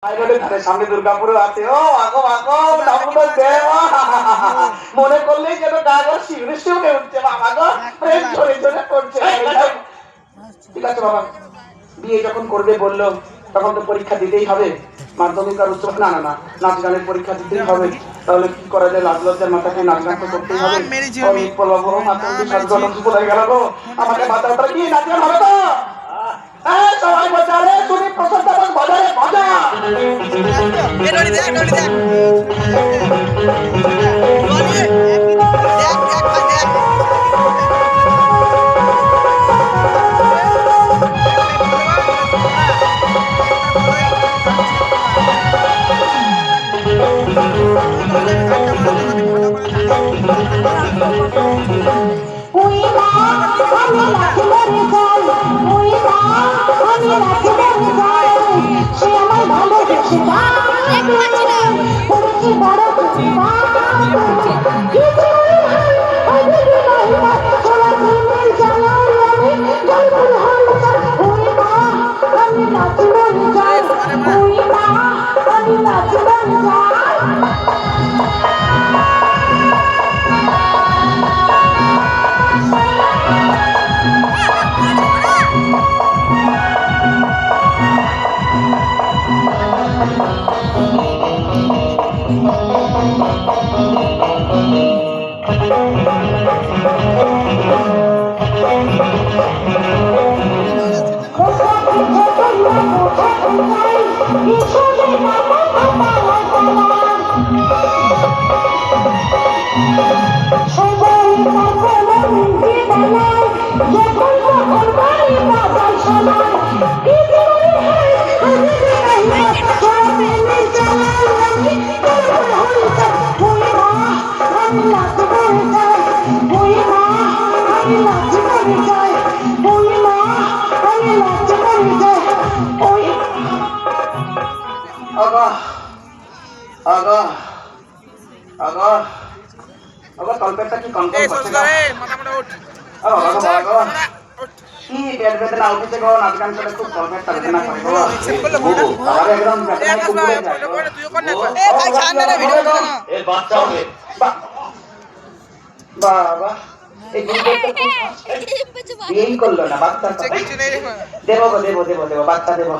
সামনে দুর্গাপুর আছে। ও আগো আগো মনে করলেই যেন গাগর শিউরে শিউরে উঠছে। বাবা গো প্রেম ঝরে ঝরে পড়ছে। ঠিক আছে বাবা, বিয়ে যখন করবে বললো তখন তো পরীক্ষা দিতেই হবে, মাধ্যমিক আর উচ্চ না না না নাচ গানের পরীক্ষা দিতেই হবে। তাহলে কি করা যায়, লাজ লজ্জার মাথাকে নাচ গান তো করতেই হবে। আমাকে মাথাটা কি নাচ গান হবে তো? সবাই বাজারে তুমি প্রসাদ বাজারে বাজা। তলপেটটা কি কনকন করছে না? কি পেট বেদনা উঠেছে গো, নাচ গান করে খুব তলপেটটা বেদনা করে গো। আবার একদম বেদনা কুকুরে যায় গো। বাবা এই বিয়েই করলো না, বাচ্চা দেবো গো, দেবো দেবো দেবো, বাচ্চা দেবো।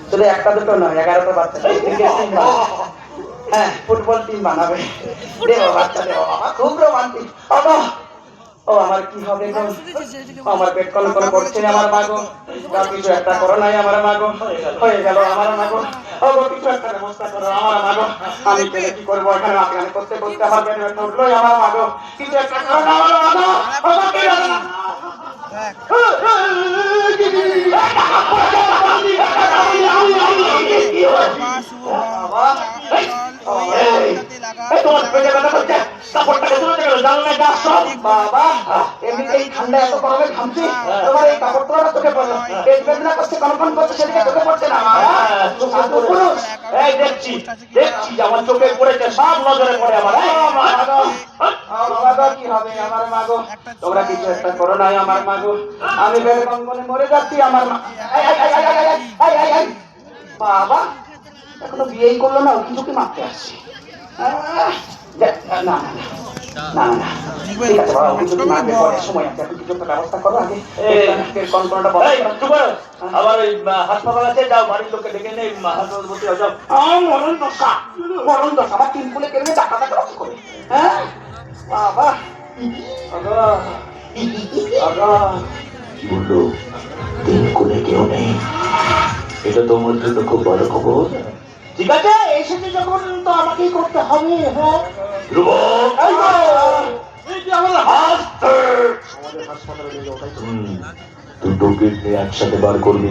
শুধু একটা দুটো নয়, 11টা বাচ্চা। হ্যাঁ, ফুটবল টিম বানাবে। দেবো বাচ্চা দেবো, বাবা খুব রোমান্টিক। ও আমার কি হবে গো, আমার পেট কলকল করছে আমার মা গো। কিছু একটা করো নাই আমার মা গো, হয়ে গেল আমার মা গো। ও গো কিছু একটা ব্যবস্থা করো আমার মা গো। আমি পেলে কি করবো, এখানে নাচ গান করতে করতে আমার পেট ব্যথা উঠলোই আমার মা গো। কিছু একটা করো না আমার মা গো। বাবা এমনিতেই ঠান্ডা এত গরমে ঘামছি, তোমার এই কাপড় তোলা চোখে পড়লো, পেট বেদনা করছে, কনকন করছে, সেদিকে চোখে পড়ছে না। দেখছি দেখছি আমার চোখে পড়েছে, সব নজরে পড়ে আমার। কি হবে আমার মা গো, তোমরা কিছু একটা করো নাই আমার মা গো। আমি বেড়ে কনকনে মরে যাচ্ছি আমার মা। বাবা এখনো বিয়েই করলো না, কিছু কি মারতে আসছে? না না না না, ঠিক আছে বাবা, কিছু কি মারবে, পরে সময় আছে, এখন কিছু একটা ব্যবস্থা করো আগে। কনকনটা বলো। আবার ওই হাসপাতাল আছে, যাও বাড়ির লোককে ডেকে নেই, হাসপাতাল ভর্তি হয়ে যাও। মরণ দশা, মরণ দশা, আমার তিন ফুলে কেড়ে টাকা টাকা রক্ত করে। হ্যাঁ বাবা কি বললো, তিন কোণে কেউ নেই, এটা তোমার জন্য খুব ভালো খবর। ঠিক আছে, এসেছে যখন তো আমাকেই করতে হবে। হ্যাঁ দুটো কিডনি একসাথে বার করবি।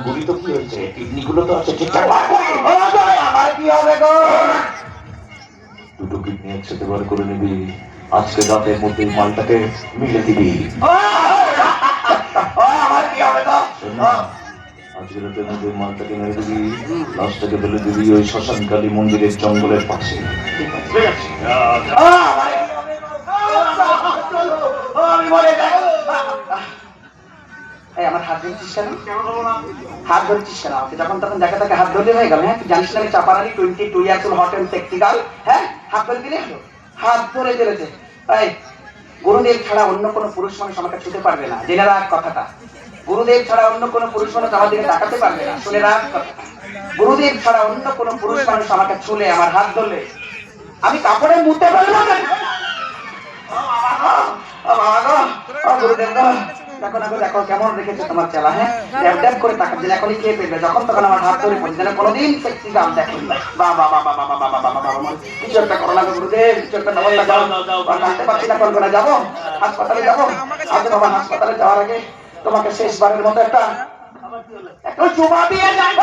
বুড়ি তো কি হয়েছে, কিডনি গুলো তো আছে ঠিকঠাক। আমার কি হবে গো? দুটো কিডনি একসাথে বার করে নিবি, আজকে রাতের মধ্যে মালটাকে মিলে দিবি। আমার কি হবে গো? আজকে রাতের মধ্যে মালটাকে মেরে দিবি, লাশটাকে ফেলে দিবি ওই শ্মশানকালী মন্দিরের জঙ্গলের পাশে। এই আমার হাত ধরছিস কেন? হাত ধরছিস কেন আমাকে? যখন তখন দেখা তাকে হাত ধরলে হয়ে গেল? হ্যাঁ, তুই জানিস না আমি Chaparani 22 years old hot and sexy girl. হ্যাঁ, হাত ধরে দিলে হলো? হাত ধরে চলেছে। এই গুরুদেব ছাড়া অন্য কোনো পুরুষ মানুষ আমাকে ছুতে পারবে না, জেনে রাখ কথাটা। গুরুদেব ছাড়া অন্য কোনো পুরুষ মানুষ আমার দিকে তাকাতে পারবে না, শুনে রাখ কথাটা। গুরুদেব ছাড়া অন্য কোনো পুরুষ মানুষ আমাকে ছুলে, আমার হাত ধরলে আমি কাপড়ে মুতে পারবো না। গুরুদেব দেখো দেখো দেখো কেমন রেখেছে তোমার চেলা। হ্যাঁ, ড্যাব ড্যাব করে তাকাচ্ছে, এখনই খেয়ে ফেলবে। যখন তখন আমার হাত ধরে পড়ছে, যেন কোনোদিন সেক্সি গান দেখেন। বা বা বা বা বা বা বা বা বা, কিছু একটা করো না গুরুদেব, কিছু একটা ব্যবস্থা যাও। কাটতে পারছি না, কল্পনা যাবো, হাসপাতালে যাবো। আচ্ছা বাবা, হাসপাতালে যাওয়ার আগে তোমাকে শেষবারের মতো একটা চুমা দিয়ে যাই।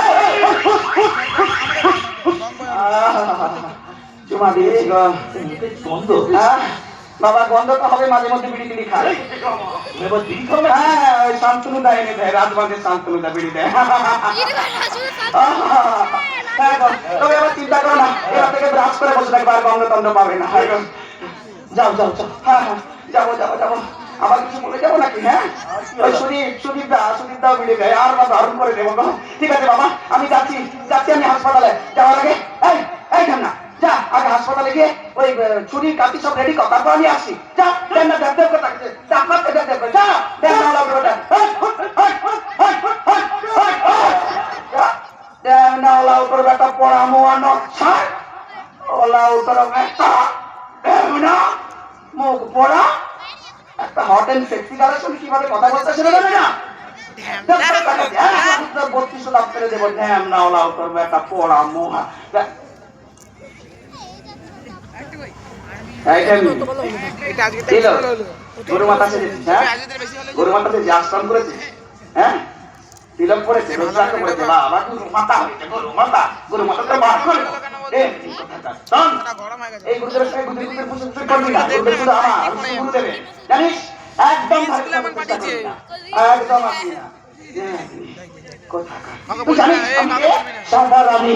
চুমা দিয়েছি গো। গন্ধ? বাবা গন্ধ তো হবে, মাঝে মধ্যে বিড়ি টিড়ি খায়। হ্যাঁ, ওই শান্তনু দা এনে দেয়, রাজবান্ধের শান্তনু দা বিড়ি দেয়। তবে এবার চিন্তা করো না, এবার থেকে ব্রাশ করে বসে থাকবে, আর গন্ধ টন্ধ পাবে না। যাও যাও যাও। হ্যাঁ হ্যাঁ, যাবো যাবো যাবো। আবার কিছু বলে যাবো নাকি? হ্যাঁ, ওই সুদীপ দাও বিড়ি দেয়, আর না দারুণ করে দেবো। ঠিক আছে বাবা, আমি যাচ্ছি আমি হাসপাতালে। যাওয়ার আগে এই না, যা আগে হাসপাতালে গিয়ে ওই ছুরির কাতি সব রেডি কর, তারপর আমি আসছি। যা, দেন না দেব দেব করে থাকছে, যা আপনাকে দেব দেব করে যা, দেন না ওলা ওটা দেন না ওলা উপর বেটা পড়া মোয়ানো ছাড়, ওলা উপর একটা দেব না মুখ পড়া একটা হট এন্ড সেক্সি গার্লের সঙ্গে কিভাবে কথা বলতে শুনে যাবে না? 32 লাখ করে দেবো, ধ্যাম না ওলা উপর বেটা পড়া মোহা। গরু মাথা সেজেছিস? হ্যাঁ, গরু মাথা সেজে আশ্রম করেছিস? হ্যাঁ, তিলক করেছে, রুদ্রাক্ষ করেছে। বাবা গরু মাথা হয়েছে, গরু মাথা তো বার করে এই গুরুদেবের সঙ্গে গুরুদেবের পুজো করবি না। গুরুদেব শুধু আমার, আমি শুধু গুরুদেবের, জানিস? একদম একদম আসবি না। তুই জানিস আমি কে? সাদা রানী।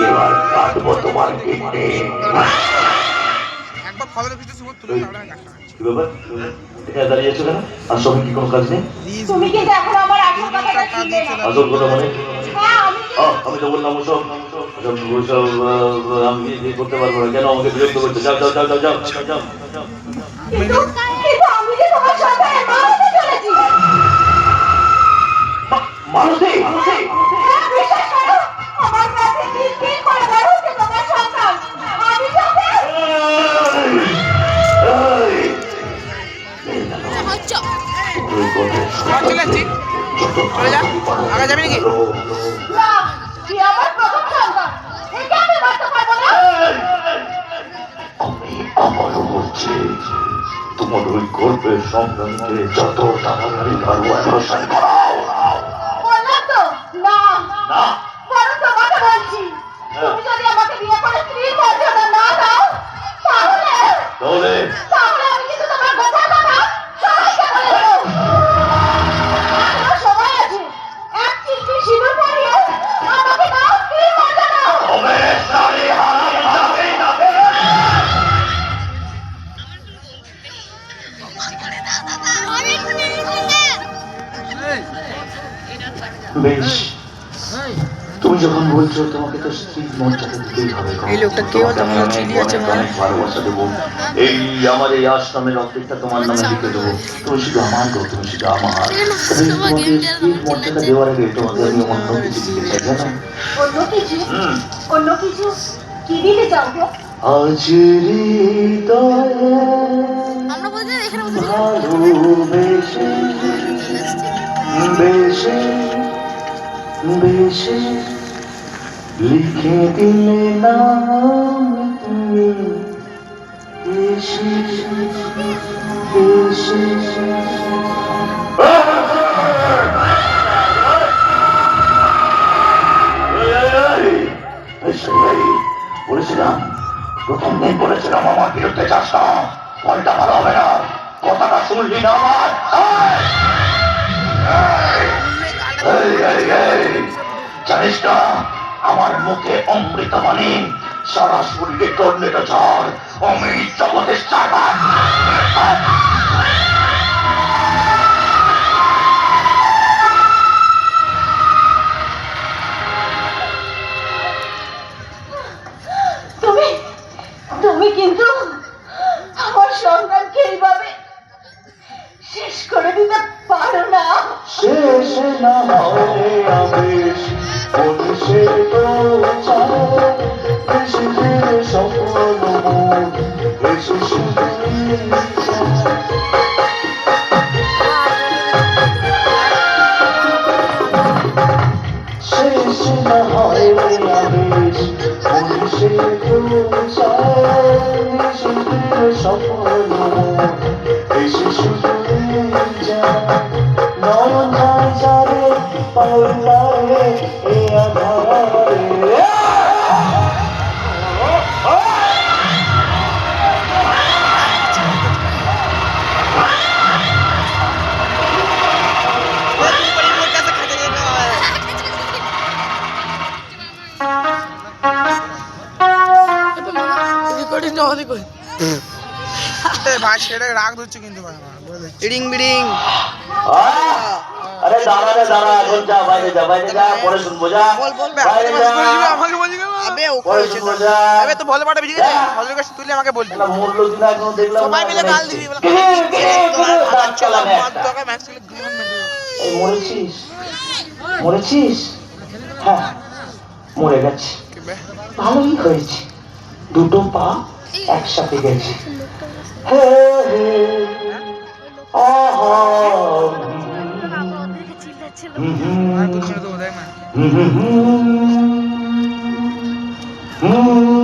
এবার কাটবো তোমার কেটে। একবার ফলের ভিতরে সুমত তুলে দাঁড়ায় ডাক্তার। কি ব্যাপার? এখানে দাঁড়িয়েছো কেন? আর সঙ্গে কি কোনো কাজ নেই? তুমি কিন্তু এখন আমার আসল কথাটা শুনলে না। আসল কথা মানে? হ্যাঁ, আমি তো বললাম ওসব আমি কি করতে পারবো না। কেন আমাকে বিরক্ত করতে? যাও যাও যাও যাও যাও যাও। কিন্তু আমি যে তোমার সন্তান মারতে চলেছি। মালতী হ্যাঁ, বিশ্বাস করো, আমার কাছে কি করে বেরোচ্ছে তোমার সন্তান। আমি তোকে চলে যাচ্ছি, চলে যা, আগে যাবি নাকি? না, কি আমার প্রথম সন্তান, একে আমি মারতে পারবো না। আমি আবারও বলছি, তোমার ওই গর্বের সন্তানকে যত তাড়াতাড়ি পারবো অ্যাবর্শন করাও। বললাম তো না, না বরং তোমাকে বলছি, তুমি যদি আমাকে বিয়ে করে স্ত্রীর মর্যাদা না দাও, তাহলে তাহলে আমি কিন্তু তোমার গোপন কথা সবাইকে বলে দেবো। এখনো সময় আছে, এক চিঠি সিঁদুর পরিয়ে আমাকে দাও স্ত্রীর মর্যাদা। বেশ, তুমি যখন বলছো তোমাকে তো স্ত্রীর মর্যাদা দিতেই হবে। এই লোকটা কে বলতো? মনে হচ্ছে চিনি আছে মনে হয়। অনেক ভালোবাসা দেবো। এই আমার এই আশ্রমের অর্ধেকটা তোমার নামে লিখে দেবো। তুমি শুধু আমার গো, তুমি শুধু আমার। তবে তোমাকে স্ত্রীর মর্যাদা দেওয়ার আগে তোমাকে আমি অন্য কিছু দিতে চাই, জানো? অন্য কিছু? অন্য কিছু কি দিতে চাও গো? আজ হৃদয়ে ভালোবেসে বেশে বেশে লিখে দিলে নাম তুমি বলেছিলাম প্রথম দিন বলেছিলাম আমার বিরুদ্ধে যাস না, ফলটা ভালো হবে না। কথাটা শুনলি না আমার? জানিস না আমার মুখে অমৃত বাণী, সারা শরীরে টর্নেডো ঝড়, আমি জগতের চারবার। তুমি কিন্তু আমার সন্তানকে এইভাবে শেষ করে দিতে পারো না। শেষ না হলে আবেশ বলছে তো চায়, এসে ফিরে সফল মন এসে শুধু শেষ না হলে আবেশ বলছে তো চায়, এসে ফিরে সফল মন এসে শুধু নয়ন যায় যারে পাল্লারে এ আধারে। ভাই সেটা রাগ ধরছে কিন্তু ভাই আমার রিং বিডিং। আরে দাঁড়া রে দাঁড়া, এখন যা বাইরে যা, বাইরে যা, পরে শুনবো যা, বল বাইরে যা, আমাকে বলছি কেন? আবে ও পরে শুনবো যা। আবে তো বল পাটা বেরিয়ে গেছে, হজর কাছে তুই আমাকে বলবি। না মরলো কিনা এখনো দেখলাম সবাই মিলে গাল দিবি বলে দাঁত চালা না। তোকে ম্যাচ খেলে ঘুম মেরে এই মরেছিস মরেছিস? হ্যাঁ মরে গেছে, ভালোই হয়েছে, দুটো পা একসাথে গেছে। হে হে আহা দেবো দেখ না। হুম